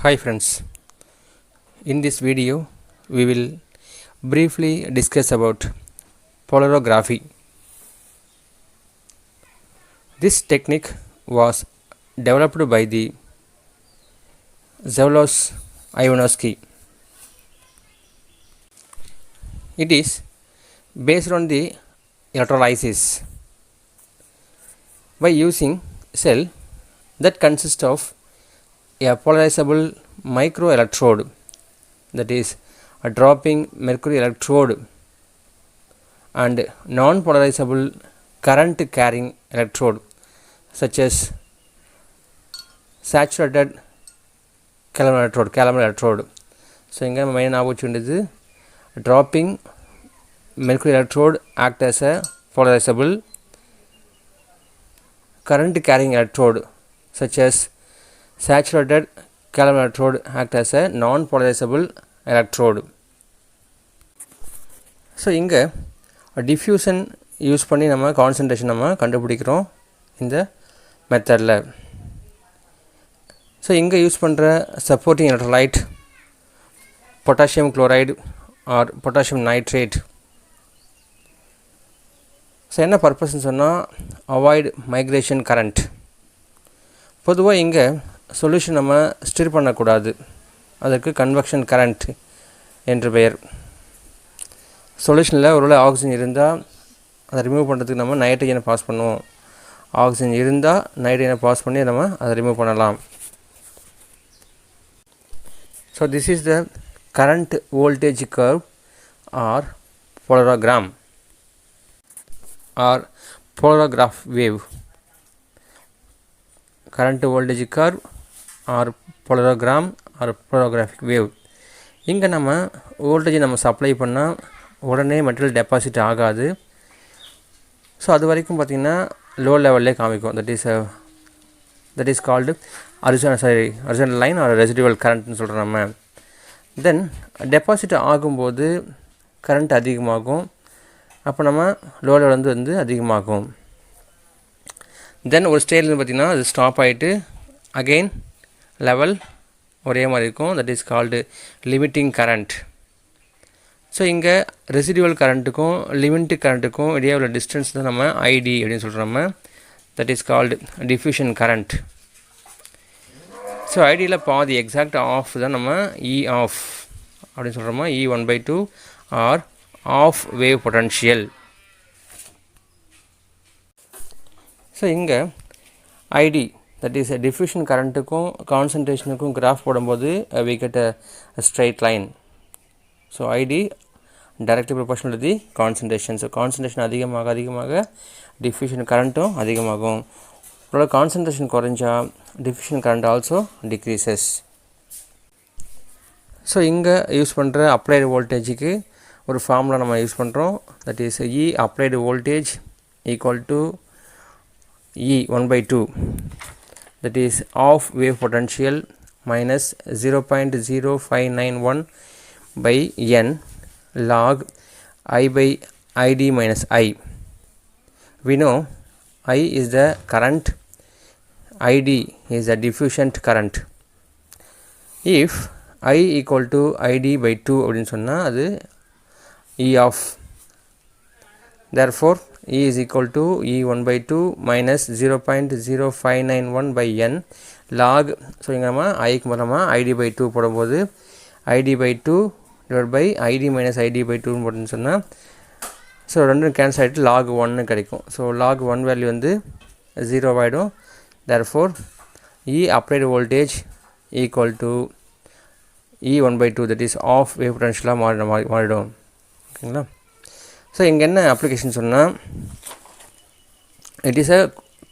Hi friends, in this video we will briefly discuss about polarography. This technique was developed by the Zavlos Ivanovsky. It is based on the electrolysis by using cell that consists of a polarizable microelectrode, that is a dropping mercury electrode, and non-polarizable current carrying electrode such as saturated calorimeter electrode. So inga main opportunity dropping mercury electrode act as a polarizable current carrying electrode such as saturated calorimeter electrode act as a non-polarizable electrode. So இங்கே diffusion use பண்ணி நம்ம concentration நம்ம கண்டுபிடிக்கிறோம் இந்த மெத்தடில். So இங்கே use பண்ணுற supporting electrolyte potassium chloride R potassium nitrate. So என்ன பர்பஸ்ன்னு சொன்னால் அவாய்ட் மைக்ரேஷன் கரண்ட். பொதுவாக இங்கே சொல்யூஷன் நம்ம ஸ்டிர் பண்ணக்கூடாது, அதற்கு கன்வெக்ஷன் கரண்ட் என்று பெயர். சொல்யூஷனில் ஒருவேளை ஆக்சிஜன் இருந்தால் அதை ரிமூவ் பண்ணுறதுக்கு நம்ம நைட்ரஜனை பாஸ் பண்ணுவோம். ஆக்சிஜன் இருந்தால் நைட்ரஜனை பாஸ் பண்ணி நம்ம அதை ரிமூவ் பண்ணலாம். So this is the current voltage curve or polarogram or polarograph wave. current voltage curve or polerogram or polarigraphic wave. இங்கே நம்ம வோல்டேஜ் நம்ம சப்ளை பண்ணால் உடனே மெட்டீரியல் டெபாசிட் ஆகாது. ஸோ அது வரைக்கும் பார்த்திங்கன்னா லோ லெவல்லே காமிக்கும். That is called horizontal line or residual கரண்ட்னு சொல்கிறோம் நம்ம. தென் டெபாசிட் ஆகும்போது கரண்ட் அதிகமாகும், அப்போ நம்ம லோ லெவல் வந்து அதிகமாகும். தென் ஒரு ஸ்டேஜில் பார்த்திங்கன்னா அது ஸ்டாப் ஆகிட்டு அகெயின் லெவல் ஒரே மாதிரி இருக்கும். That is called limiting current. So இங்கே ரெசிடுவல் கரண்ட்டுக்கும் லிமிட்டிங் கரண்ட்டுக்கும் இடையே உள்ள டிஸ்டன்ஸ் தான் நம்ம ஐடி அப்படின்னு சொல்கிறோம் நம்ம. That is called diffusion current. So ஐடியில் பாதி எக்ஸாக்ட் ஆஃப் தான் நம்ம இ ஆஃப் அப்படின்னு சொல்கிறோமா. E1/2 ஆர் ஆஃப் வேவ் பொட்டன்ஷியல். ஸோ இங்கே ஐடி தட் இஸ் டிஃப்யூஷன் கரண்ட்டுக்கும் கான்சன்ட்ரேஷனுக்கும் கிராஃப் போடும்போது we get a straight line. So ID directly proportional to the concentration. So concentration அதிகமாக டிஃப்யூஷன் கரண்ட்டும் அதிகமாகும். அதோட கான்சன்ட்ரேஷன் குறைஞ்சா diffusion current also decreases. So இங்கே யூஸ் பண்ணுற அப்ளைடு வோல்டேஜுக்கு ஒரு ஃபார்முலா நம்ம யூஸ் பண்ணுறோம். That is E applied voltage equal to E1/2, that is off wave potential minus 0.0591 by n log I by ID minus I. We know I is the current, ID is the diffusion current. If I equal to ID by 2 அப்படின்னு சொன்னால் அது E off. Therefore E is equal to E1/2 minus 0.0591 by n log. So இங்கே நம்ம ஐக்கு நம்ம ID by 2 போடும்போது ID by 2 divide by ID minus ID by 2 போட்டுன்னு சொன்னால் ஸோ ரெண்டும் கேன்சல் ஆகிட்டு லாக் 1 கிடைக்கும். ஸோ லாக் 1 வேல்யூ வந்து 0 ஆகிடும். Therefore E applied voltage equal to E1/2, that is half wave பொட்டன்ஷியலாக மாறிடும். ஓகேங்களா. ஸோ இங்கே என்ன அப்ளிகேஷன் சொன்னால் it is a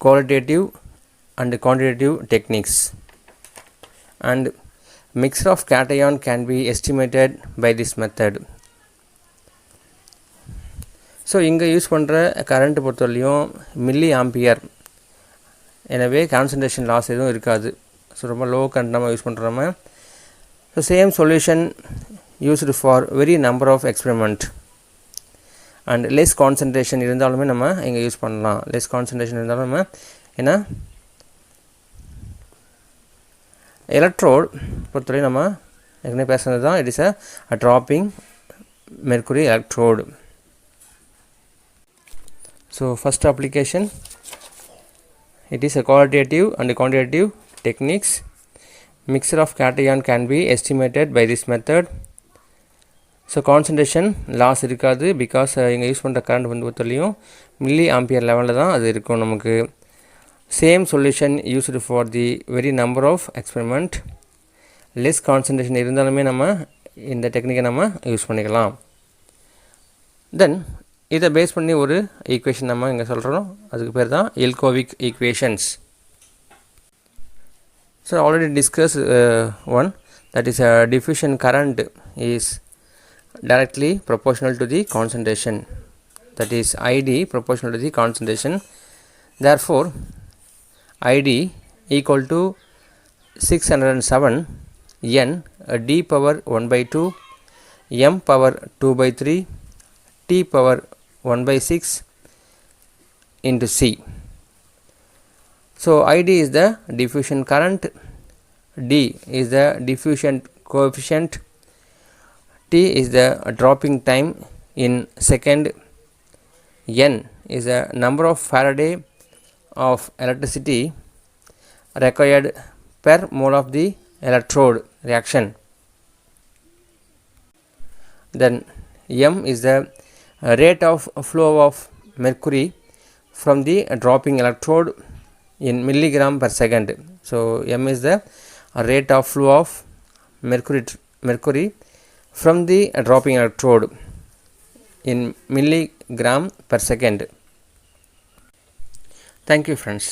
qualitative and quantitative techniques and mixture of cation can be estimated by this method. So இங்கே use பண்ணுற current பொறுத்தவரையும் milliampere, எனவே கான்சன்ட்ரேஷன் லாஸ் எதுவும் இருக்காது. ஸோ ரொம்ப லோ கரண்ட் நம்ம யூஸ் பண்ணுறோம். So same solution used for very number of experiment and less concentration இருந்தாலுமே நம்ம இங்கே யூஸ் பண்ணலாம். லெஸ் கான்சன்ட்ரேஷன் இருந்தாலும் நம்ம ஏன்னா எலக்ட்ரோட் பொறுத்தவரை நம்ம ஏற்கனவே பேசுனது தான். It is a dropping mercury electrode. So first application, it is a qualitative and quantitative techniques. Mixture of cation can be estimated by this method. So concentration loss இருக்காது, because இங்கே யூஸ் பண்ணுற current வந்து பொறுத்தவரையும் milliampere லெவலில் தான் அது இருக்கும் நமக்கு. Same solution used for the very number of experiment. Less concentration இருந்தாலுமே நம்ம இந்த டெக்னிக்கை நம்ம யூஸ் பண்ணிக்கலாம். தென் இதை பேஸ் பண்ணி ஒரு ஈக்குவேஷன் நம்ம இங்கே சொல்கிறோம், அதுக்கு பேர் தான் Ilkovic equations. So already discuss one, that is diffusion current is directly proportional to the concentration, that is ID proportional to the concentration. Therefore ID equal to 607 n d power 1 by 2 m power 2 by 3 t power 1 by 6 into C. So ID is the diffusion current, D is the diffusion coefficient, T is the dropping time in second, N is the number of Faraday of electricity required per mole of the electrode reaction. Then M is the rate of flow of mercury from the dropping electrode in milligram per second. So M is the rate of flow of mercury from the dropping electrode in milligram per second. Thank you friends.